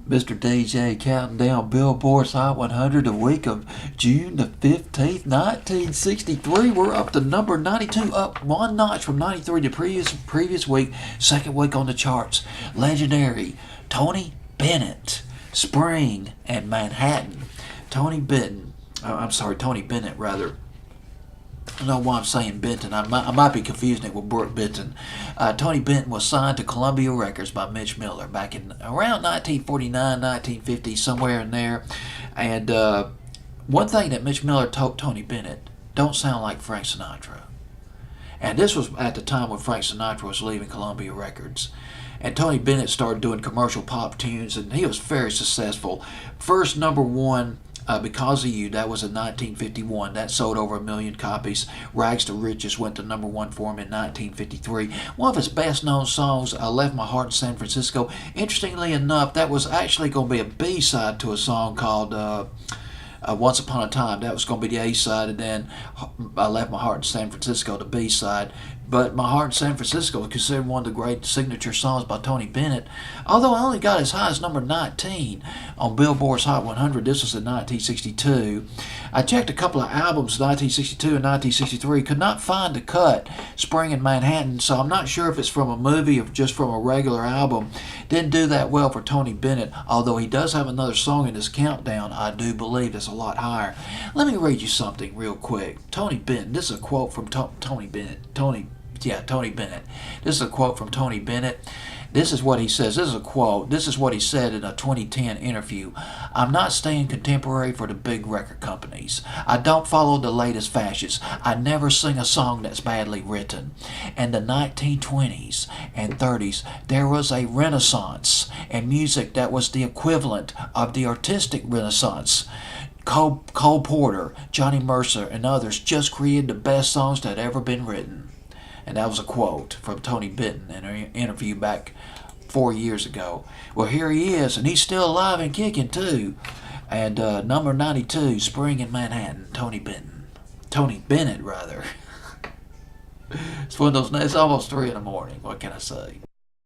Mr. Deejay counting down Billboards Hot 100 the week of June the 15th, 1963. We're up to number 92, up one notch from 93 the previous week, second week on the charts. Legendary Tony Bennett, Spring and Manhattan. Tony Bennett rather. I don't know why I'm saying Benton. I might be confusing it with Brooke Benton. Tony Benton was signed to Columbia Records by Mitch Miller back in around 1949, 1950, somewhere in there. And one thing that Mitch Miller told Tony Bennett, don't sound like Frank Sinatra. And this was at the time when Frank Sinatra was leaving Columbia Records. And Tony Bennett started doing commercial pop tunes, and he was very successful. First number one, Because of You, that was in 1951. That sold over 1 million copies. Rags to Riches went to number one for him in 1953. One of his best known songs, I Left My Heart in San Francisco. Interestingly enough, that was actually going to be a B-side to a song called Once Upon a Time. That was going to be the A-side, and then I Left My Heart in San Francisco, the B-side. But My Heart in San Francisco is considered one of the great signature songs by Tony Bennett. Although I only got as high as number 19 on Billboard's Hot 100. This was in 1962. I checked a couple of albums, 1962 and 1963. Could not find the cut, Spring in Manhattan, so I'm not sure if it's from a movie or just from a regular album. Didn't do that well for Tony Bennett, although he does have another song in his countdown, I do believe, that's a lot higher. Let me read you something real quick. Tony Bennett, this is a quote from Tony Bennett. Tony Bennett. This is a quote from Tony Bennett. This is what he says. This is a quote. This is what he said in a 2010 interview. I'm not staying contemporary for the big record companies. I don't follow the latest fashions. I never sing a song that's badly written. In the 1920s and 30s, there was a renaissance in music that was the equivalent of the artistic renaissance. Cole Porter, Johnny Mercer, and others just created the best songs that had ever been written. And that was a quote from Tony Benton in an interview back 4 years ago. Well, here he is, and he's still alive and kicking too. And number 92, Spring in Manhattan, Tony Bennett rather. It's one of those. It's almost 3 in the morning. What can I say?